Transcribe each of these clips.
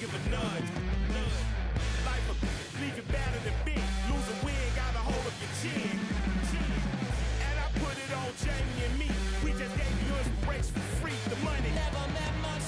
give a nudge. Life will leave you battered and big. Lose a win, got a hold of your chin. And I put it on Jamie and me. We just gave you inspiration for free. The money never meant much.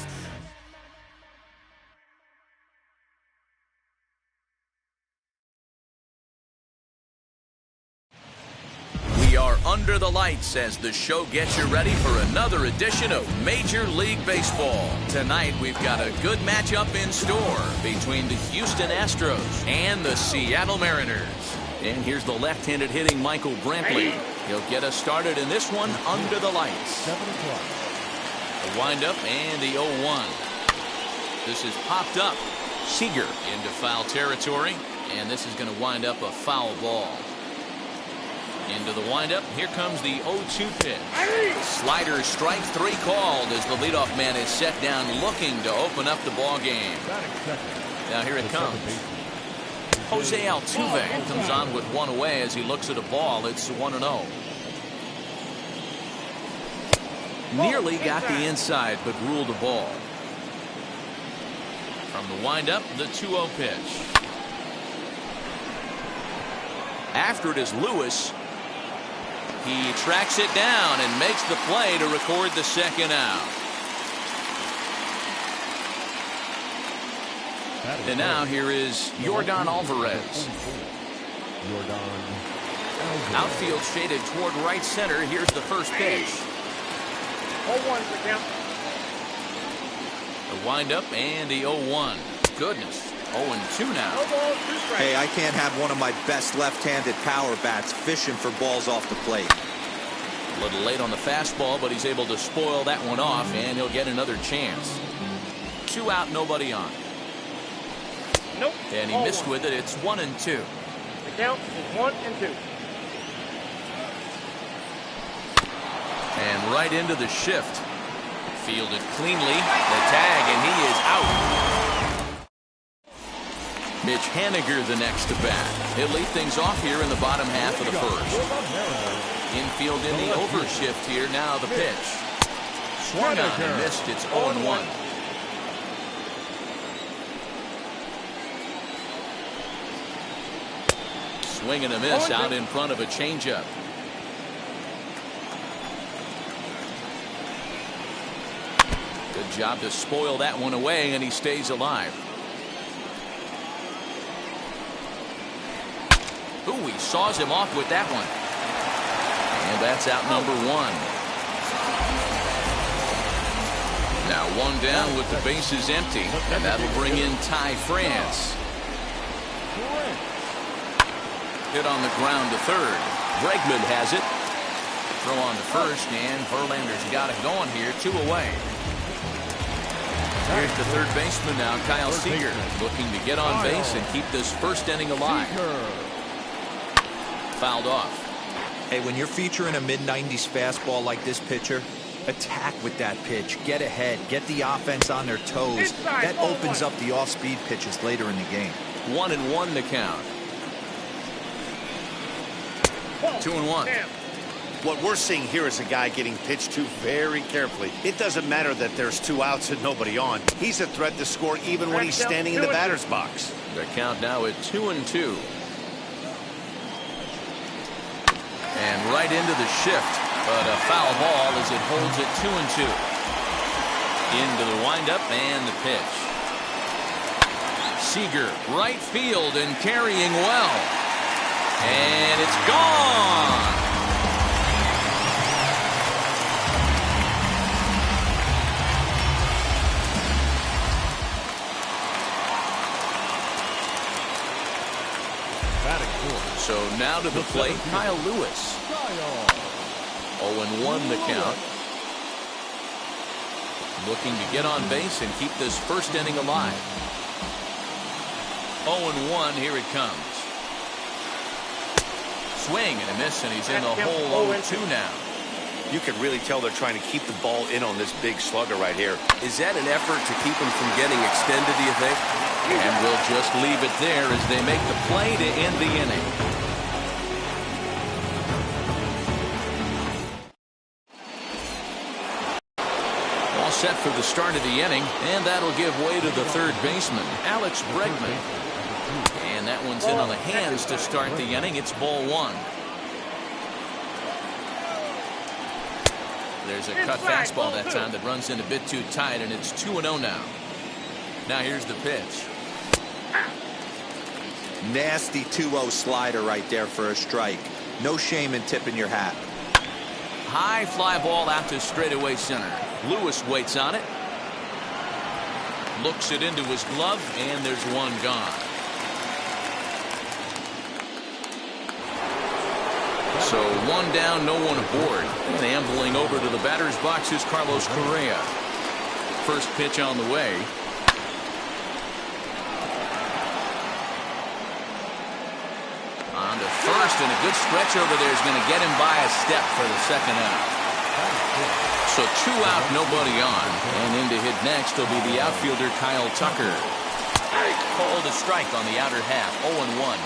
We are under the lights as the show gets you ready for another edition of Major League Baseball. Tonight we've got a good matchup in store between the Houston Astros and the Seattle Mariners. And here's the left-handed hitting Michael Brantley. He'll get us started in this one under the lights. 7 o'clock. The windup and the 0-1. This is popped up. Seager into foul territory, and this is going to wind up a foul ball. Into the windup. Here comes the 0-2 pitch. Slider strike 3 called as the leadoff man is set down looking to open up the ball game. Now here it comes. Jose Altuve comes on with one away as he looks at a ball. It's 1-0. Nearly got the inside but ruled a ball. From the windup, the 2-0 pitch. After it is Lewis. He tracks it down and makes the play to record the second out. And now here is Yordan Alvarez. Outfield shaded toward right center. Here's the first pitch. 0-1 for count. The windup and the 0-1. Goodness. 0-2 now. No balls, 2 strikes. Hey, I can't have one of my best left-handed power bats fishing for balls off the plate. A little late on the fastball, but he's able to spoil that one off, and he'll get another chance. 2 out, nobody on. Nope. And he missed with it. It's 1-2. The count is 1-2. And right into the shift. Fielded cleanly. The tag, and he is out. Mitch Haniger the next to bat. He'll lead things off here in the bottom half of the first. Infield in the overshift here. Now the pitch. Swung on and missed. It's 0-1. Swing and a miss out in front of a changeup. Good job to spoil that one away, and he stays alive. Ooh, he saws him off with that one. And that's out number 1. Now 1 down with the bases empty, and that'll bring in Ty France. Hit on the ground to third. Bregman has it. Throw on to first, and Verlander's got it going here. 2 away. Here's the third baseman now, Kyle Seager, looking to get on base and keep this first inning alive. Fouled off. Hey, when you're featuring a mid-90s fastball like this pitcher, attack with that pitch. Get ahead. Get the offense on their toes. That opens up the off-speed pitches later in the game. 1-1 the count. 2-1. What we're seeing here is a guy getting pitched to very carefully. It doesn't matter that there's 2 outs and nobody on. He's a threat to score even when he's standing in the batter's box. The count now at 2-2. And right into the shift, but a foul ball as it holds it 2-2. Into the windup and the pitch. Seager, right field and carrying well. And it's gone. So now to the plate, Kyle Lewis. 0-1 the count. Looking to get on base and keep this first inning alive. 0-1, here it comes. Swing and a miss, and he's in the hole 0-2 now. You can really tell they're trying to keep the ball in on this big slugger right here. Is that an effort to keep him from getting extended, do you think? And we'll just leave it there as they make the play to end the inning. set for the start of the inning, and that'll give way to the third baseman, Alex Bregman. And that one's in on the hands to start the inning. It's ball one. There's a cut fastball that time that runs in a bit too tight, and it's 2-0 now. Now here's the pitch. Nasty 2-0 slider right there for a strike. No shame in tipping your hat. High fly ball out to straightaway center. Lewis waits on it. Looks it into his glove, and there's one gone. So one down, no one aboard. And ambling over to the batter's box is Carlos Correa. First pitch on the way. On to first, and a good stretch over there is going to get him by a step for the second out. So 2 out, nobody on. And in to hit next will be the outfielder Kyle Tucker. Called a strike on the outer half, 0-1.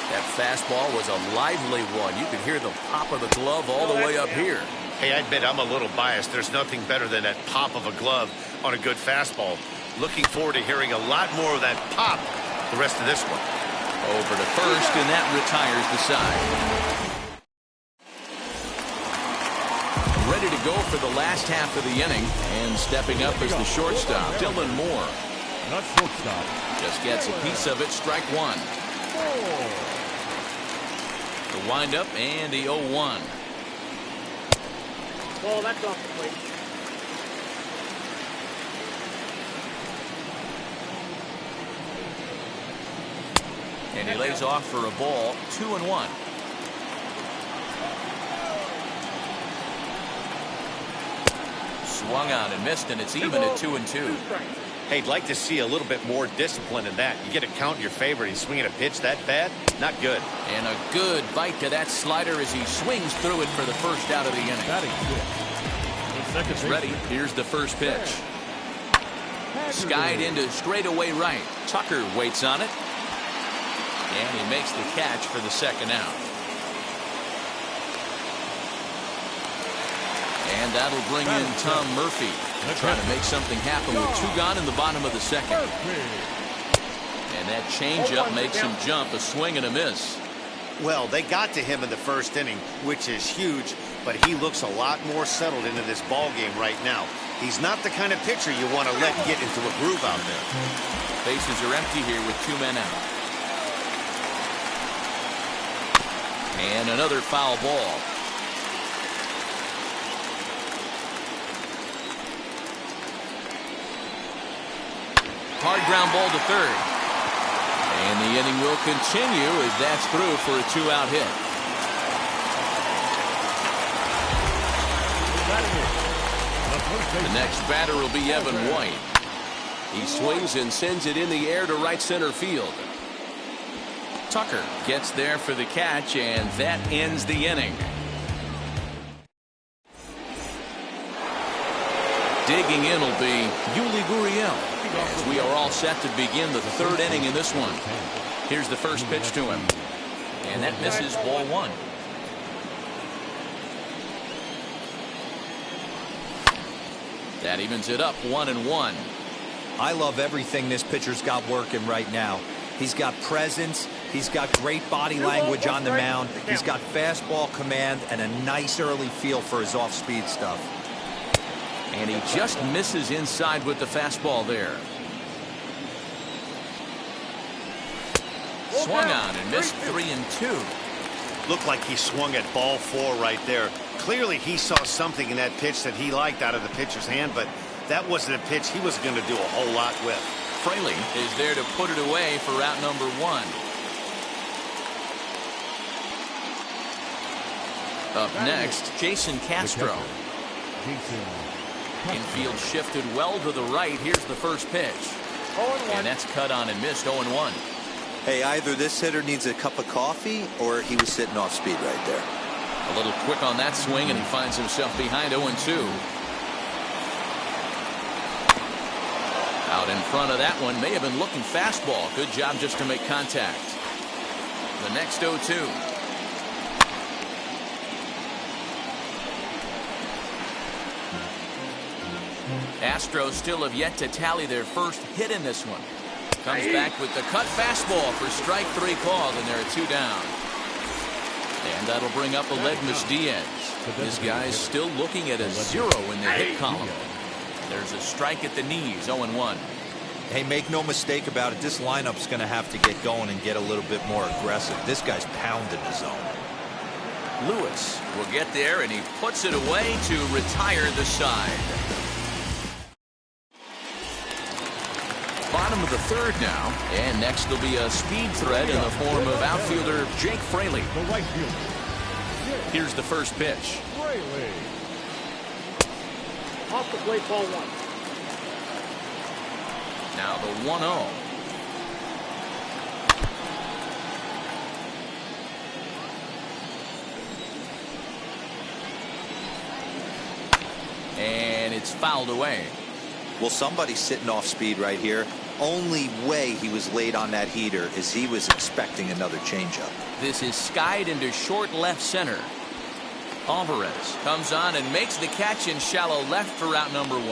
That fastball was a lively one. You could hear the pop of the glove all the way up here. Hey, I admit I'm a little biased. There's nothing better than that pop of a glove on a good fastball. Looking forward to hearing a lot more of that pop the rest of this one. Over to first, and that retires the side. Ready to go for the last half of the inning, and stepping up is the shortstop, Dylan Moore. Not shortstop. Just gets a piece of it, strike one. The windup and the 0-1. Ball, that's off the plate. And he lays off for a ball, 2-1. Swung on and missed, and it's even at 2-2. Hey, I'd like to see a little bit more discipline in that. You get a count in your favor, and he's swinging a pitch that bad? Not good. And a good bite to that slider as he swings through it for the first out of the inning. He's ready. Here's the first pitch. Skied into straightaway right. Tucker waits on it. And he makes the catch for the second out. And that'll bring in Tom Murphy. Trying to make something happen with 2 gone in the bottom of the second. And that changeup makes him jump, a swing and a miss. Well, they got to him in the first inning, which is huge, but he looks a lot more settled into this ball game right now. He's not the kind of pitcher you want to let get into a groove out there. Bases are empty here with 2 men out. And another foul ball. Hard ground ball to third. And the inning will continue as that's through for a 2-out hit. The next batter will be Evan White. He swings and sends it in the air to right center field. Tucker gets there for the catch, and that ends the inning. Digging in will be Yuli Gurriel, as we are all set to begin the third inning in this one. Here's the first pitch to him, and that misses, ball one. That evens it up, 1-1. I love everything this pitcher's got working right now. He's got presence. He's got great body language on the mound. He's got fastball command and a nice early feel for his off-speed stuff. And he just misses inside with the fastball there. Swung on and missed, 3-2. Looked like he swung at ball 4 right there. Clearly he saw something in that pitch that he liked out of the pitcher's hand, but that wasn't a pitch he was going to do a whole lot with. Fraley is there to put it away for out number 1. Up next, Jason Castro. Infield shifted well to the right. Here's the first pitch. And that's cut on and missed, 0-1. Hey, either this hitter needs a cup of coffee or he was sitting off speed right there. A little quick on that swing, and he finds himself behind 0-2. Out in front of that one, may have been looking fastball. Good job just to make contact. The next 0-2. Astros still have yet to tally their first hit in this one. Comes back with the cut fastball for strike 3 called, and they're 2 down. And that'll bring up Aledmus Diaz. This guy's still looking at a 0 in the hit column. There's a strike at the knees, 0-1. Hey, make no mistake about it, this lineup's going to have to get going and get a little bit more aggressive. This guy's pounding the zone. Lewis will get there, and he puts it away to retire the side. Bottom of the 3rd now, and next will be a speed threat in the form of outfielder Jake Fraley. The right fielder. Here's the first pitch. Off the plate, ball 1. Now the 1-0. And it's fouled away. Well, somebody's sitting off speed right here. Only way he was late on that heater is he was expecting another changeup. This is skied into short left center. Alvarez comes on and makes the catch in shallow left for out number 1.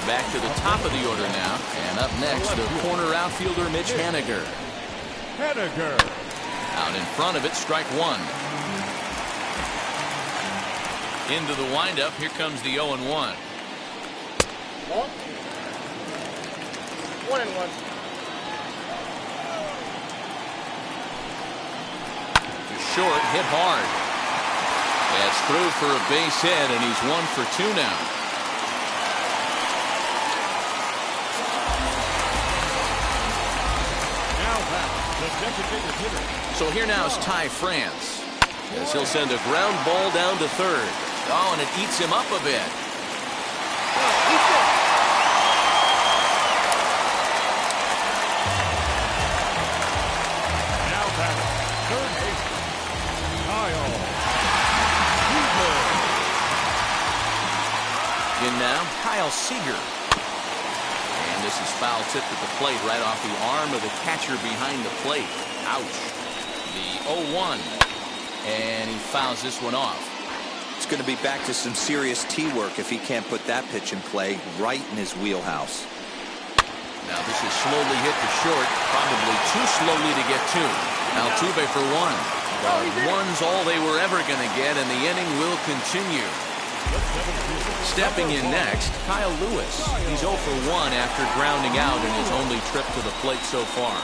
Back to the top of the order now, and up next the corner outfielder Mitch Haniger. Out in front of it, strike 1. Into the windup, here comes the 0-1. Ball. 1-1. Short, hit hard. That's through for a base hit, and he's 1 for 2 now. So here now is Ty France, as he'll send a ground ball down to 3rd. Oh, and it eats him up a bit. In now, Kyle Seager. And this is foul tipped at the plate right off the arm of the catcher behind the plate. Ouch. The 0-1. And he fouls this one off. It's going to be back to some serious tee work if he can't put that pitch in play right in his wheelhouse. Now this is slowly hit to short, probably too slowly to get to. Altuve for 1. The 1's all they were ever going to get, and the inning will continue. Stepping in next, Kyle Lewis. He's 0 for 1 after grounding out in his only trip to the plate so far.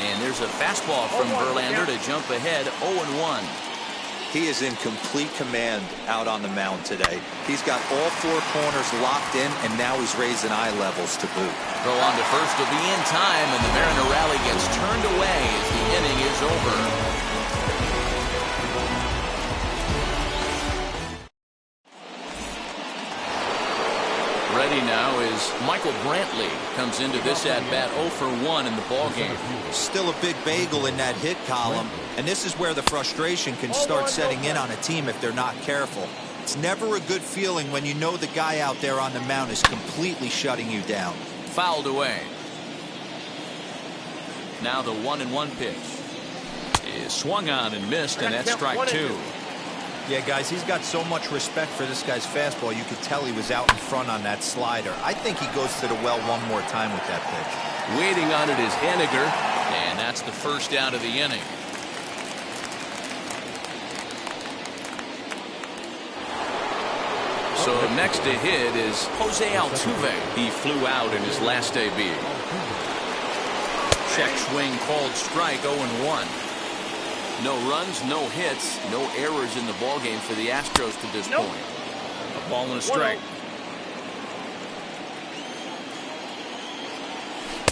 And there's a fastball from Verlander to jump ahead, 0-1. He is in complete command out on the mound today. He's got all 4 corners locked in, and now he's raising eye levels to boot. Throw on to first will be in time, and the Mariner rally gets turned away as the inning is over. Ready now is Michael Brantley. Comes into this at-bat 0 for 1 in the ballgame. Still a big bagel in that hit column, and this is where the frustration can start setting in on a team if they're not careful. It's never a good feeling when you know the guy out there on the mound is completely shutting you down. Fouled away. Now the 1-1 pitch is swung on and missed, and that's strike 2. Yeah, guys, he's got so much respect for this guy's fastball. You could tell he was out in front on that slider. I think he goes to the well one more time with that pitch. Waiting on it is Haniger, and that's the first out of the inning. So next to hit is Jose Altuve. He flew out in his last debut. Check swing called strike, 0-1. No runs, no hits, no errors in the ballgame for the Astros to this point. A ball and a strike.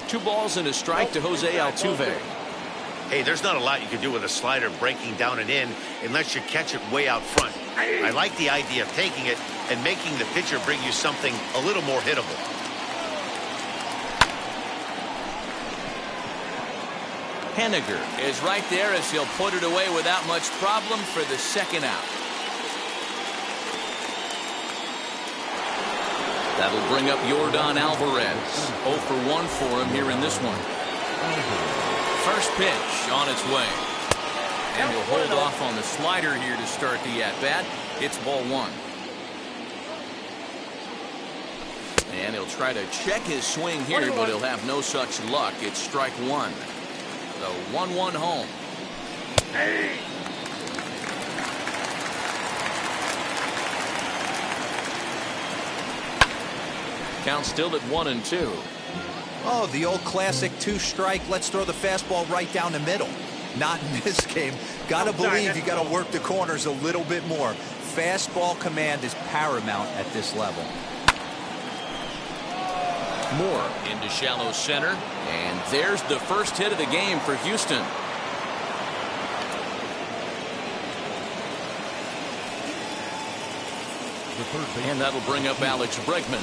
2 balls and a strike to Jose Altuve. Hey, there's not a lot you can do with a slider breaking down and in unless you catch it way out front. I like the idea of taking it and making the pitcher bring you something a little more hittable. Haniger is right there as he'll put it away without much problem for the second out. That'll bring up Yordan Alvarez. 0 for 1 for him here in this one. First pitch on its way. And he'll hold off on the slider here to start the at-bat. It's ball 1. And he'll try to check his swing here, but he'll have no such luck. It's strike one. The 1-1 home. Count still at 1-2. Oh, the old classic two-strike. Let's throw the fastball right down the middle. Not in this game. Gotta believe you gotta work the corners a little bit more. Fastball command is paramount at this level. Moore into shallow center, and there's the first hit of the game for Houston. And that'll bring up Alex Bregman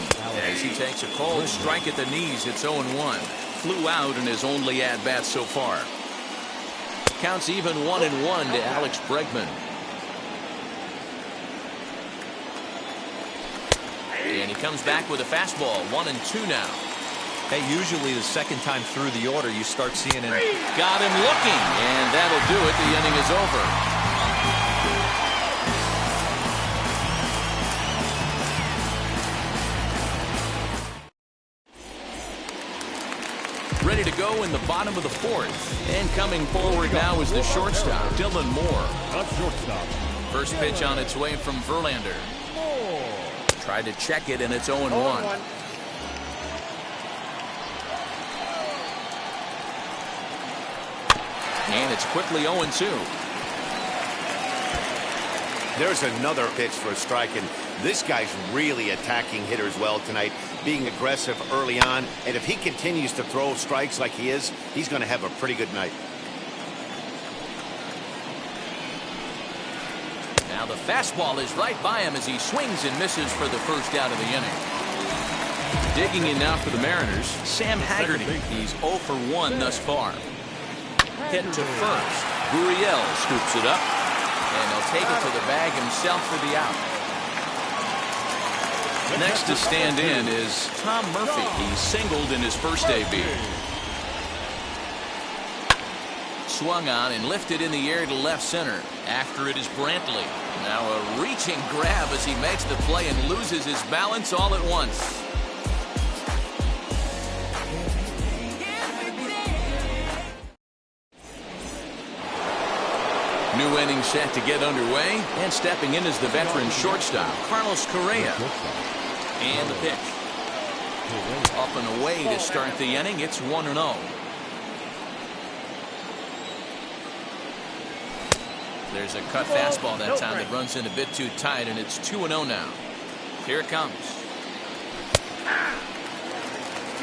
as he takes a cold strike at the knees. It's 0-1. Flew out in his only at-bat so far. Counts even 1-1 to Alex Bregman. And he comes back with a fastball. 1-2 now. Hey, usually the second time through the order you start seeing it. Got him looking, and that'll do it. The inning is over. Ready to go in the bottom of the fourth. And coming forward now is the shortstop, Dylan Moore. First pitch on its way from Verlander. Tried to check it, and it's 0-1. And it's quickly 0-2. There's another pitch for a strike, and this guy's really attacking hitters well tonight, being aggressive early on, and if he continues to throw strikes like he is, he's going to have a pretty good night. Now the fastball is right by him as he swings and misses for the first out of the inning. Digging in now for the Mariners, Sam Haggerty. He's 0 for 1 thus far. Hit to first. Gurriel scoops it up, and he'll take it to the bag himself for the out. Next to stand in is Tom Murphy. He singled in his first debut. Swung on and lifted in the air to left center. After it is Brantley. Now a reaching grab as he makes the play and loses his balance all at once. New inning set to get underway, and stepping in is the veteran shortstop, Carlos Correa. And the pitch. Up and away to start the inning. It's 1-0. There's a cut fastball that time that runs in a bit too tight, and it's 2-0 now. Here it comes.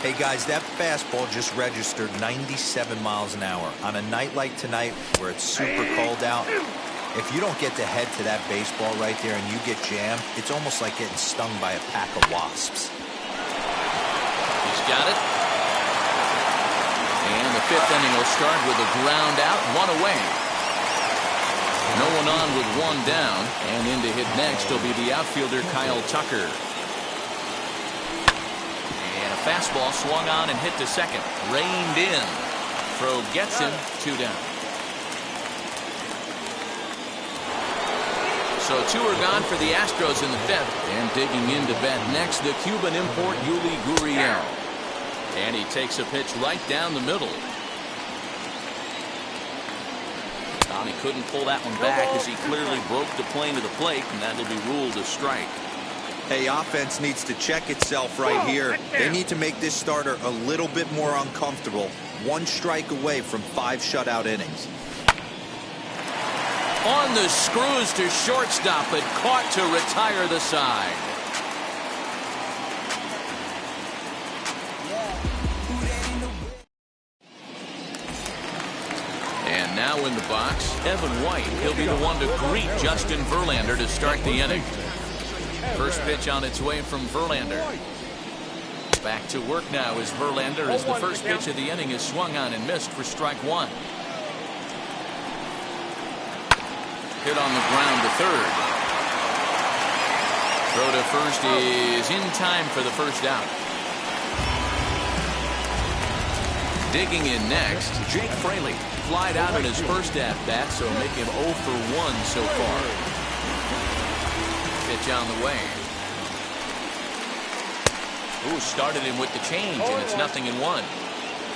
Hey guys, that fastball just registered 97 miles an hour. On a night like tonight where it's super cold out, if you don't get the head to that baseball right there and you get jammed, it's almost like getting stung by a pack of wasps. He's got it. And the fifth inning will start with a ground out, one away. No one on with one down, and in to hit next will be the outfielder Kyle Tucker. Fastball swung on and hit to second. Reined in. Throw gets him, 2 down. So 2 are gone for the Astros in the fifth. And digging in to bat next, the Cuban import Yuli Gurriel. And he takes a pitch right down the middle. He couldn't pull that one back as he clearly broke the plane of the plate, and that'll be ruled a strike. Hey, offense needs to check itself right here. They need to make this starter a little bit more uncomfortable. 1 strike away from 5 shutout innings. On the screws to shortstop, but caught to retire the side. And now in the box, Evan White. He'll be the one to greet Justin Verlander to start the inning. First pitch on its way from Verlander. Back to work now is Verlander as the first pitch of the inning is swung on and missed for strike 1. Hit on the ground to third. Throw to first is in time for the first out. Digging in next, Jake Fraley. Flied out in his first at-bat, so make him 0 for 1 so far. Pitch on the way. Ooh, started him with the change, and it's 0-1.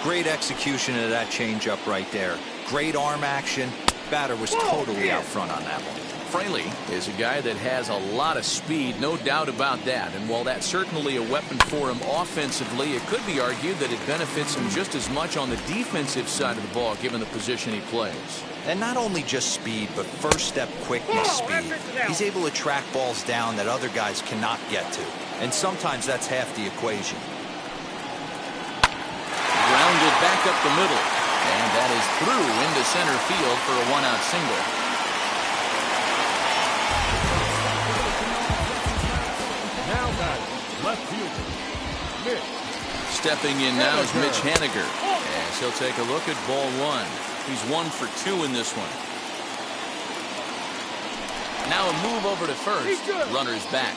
Great execution of that changeup right there. Great arm action. Batter was totally out front on that one. Fraley is a guy that has a lot of speed, no doubt about that. And while that's certainly a weapon for him offensively, it could be argued that it benefits him just as much on the defensive side of the ball, given the position he plays. And not only just speed, but first step quickness speed. He's able to track balls down that other guys cannot get to. And sometimes that's half the equation. Grounded back up the middle. And that is through into center field for a one-out single. Now batting, left fielder, Mitch. Stepping in now is Mitch Haniger. As he'll take a look at ball one. He's 1 for 2 in this one. Now a move over to first. Runner's back.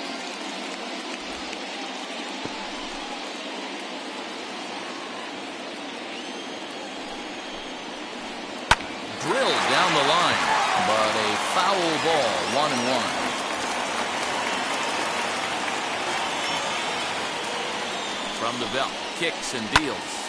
Drilled down the line, but a foul ball, 1-1. From the belt, kicks and deals.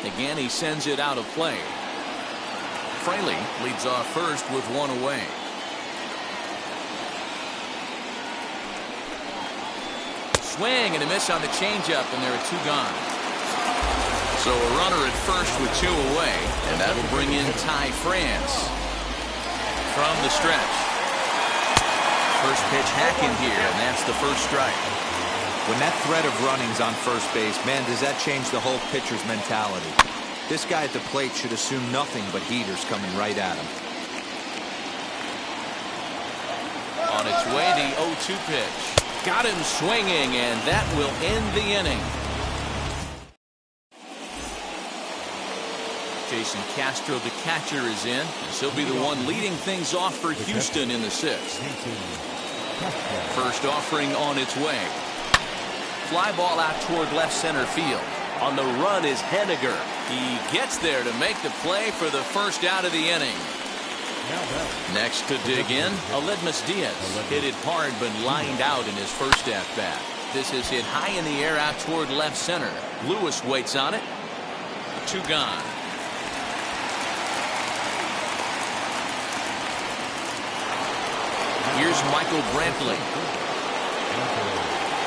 Again, he sends it out of play. Fraley leads off first with 1 away. Swing and a miss on the changeup, and there are 2 gone. So a runner at first with 2 away, and that'll bring in Ty France from the stretch. First pitch hacking here, and that's the first strike. When that threat of running's on first base, man, does that change the whole pitcher's mentality. This guy at the plate should assume nothing but heaters coming right at him. On its way, the 0-2 pitch. Got him swinging, and that will end the inning. Jason Castro, the catcher, is in, as he'll be the one leading things off for Houston in the 6th. First offering on its way. Fly ball out toward left center field. On the run is Haniger. He gets there to make the play for the first out of the inning. Next to dig in, Aledmus Diaz. Hit it hard but lined out in his first at-bat. This is hit high in the air out toward left center. Lewis waits on it. 2 gone. Here's Michael Brantley.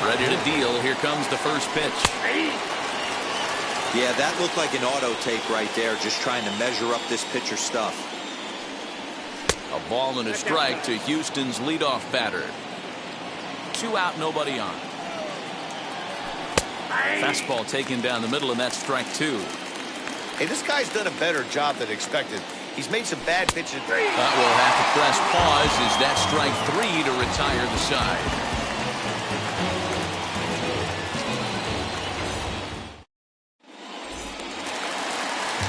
Ready to deal. Here comes the first pitch. Yeah, that looked like an auto take right there, just trying to measure up this pitcher's stuff. A ball and a strike to Houston's leadoff batter. 2 out, nobody on. Fastball taken down the middle, and that's strike 2. Hey, this guy's done a better job than expected. He's made some bad pitches. That will have to press pause as that strike 3 to retire the side.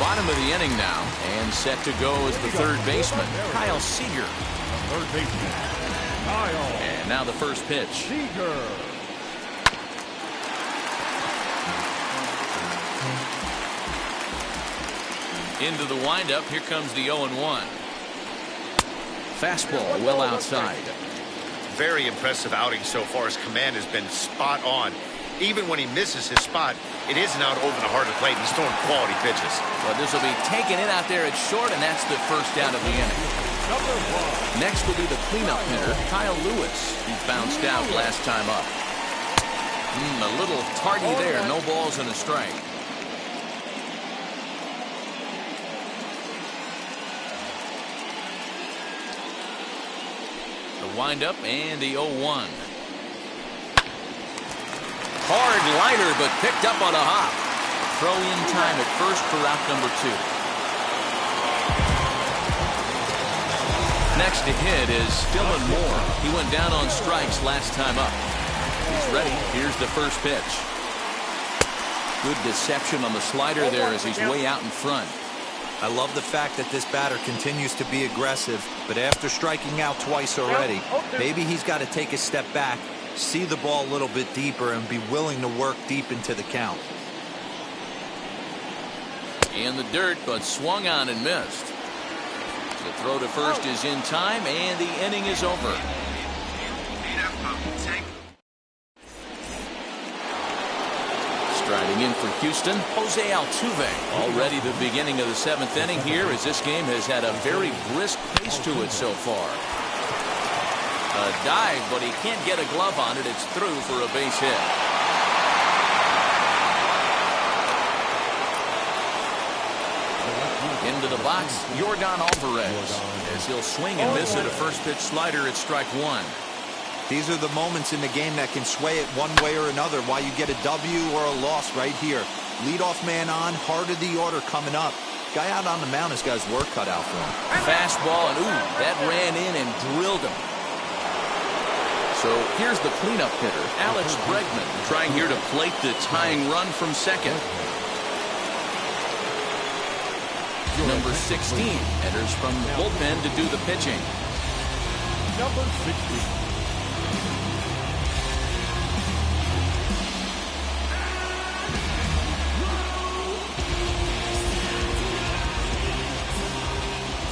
Bottom of the inning now, and set to go as the third baseman, Kyle Seager. Third baseman, Kyle. And now the first pitch. Seager. Into the windup, here comes the 0-1. Fastball well outside. Very impressive outing so far. His command has been spot on. Even when he misses his spot, it isn't out over the heart of the plate. He's throwing quality pitches. Well, this will be taking it out there at short, and that's the first out of the inning. Next will be the cleanup hitter, Kyle Lewis. He bounced out last time up. A little tardy there. No balls and a strike. The windup and the 0-1. Hard liner, but picked up on a hop. Throw in time at first for out number 2. Next to hit is Dylan Moore. He went down on strikes last time up. He's ready. Here's the first pitch. Good deception on the slider there as he's way out in front. I love the fact that this batter continues to be aggressive, but after striking out twice already, maybe he's got to take a step back, see the ball a little bit deeper, and be willing to work deep into the count. In the dirt, but swung on and missed. The throw to first is in time, and the inning is over. Striding in for Houston, Jose Altuve. Already the beginning of the 7th inning here, as this game has had a very brisk pace to it so far. A dive, but he can't get a glove on it. It's through for a base hit. Into the box, Yordan Alvarez, as he'll swing and miss at a first pitch slider at strike one. These are the moments in the game that can sway it one way or another, why you get a W or a loss right here. Leadoff man on, heart of the order coming up. Guy out on the mound has got his work cut out for him. Fastball, and ooh, that ran in and drilled him. So here's the cleanup hitter, Alex Bregman, trying here to plate the tying run from second. Number 16 enters from the bullpen to do the pitching. Number 16.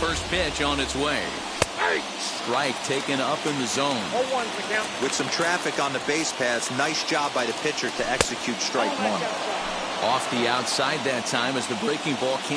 First pitch on its way. Strike taken up in the zone. 0-1 the count. With some traffic on the base paths, nice job by the pitcher to execute strike one. Off the outside that time as the breaking ball can't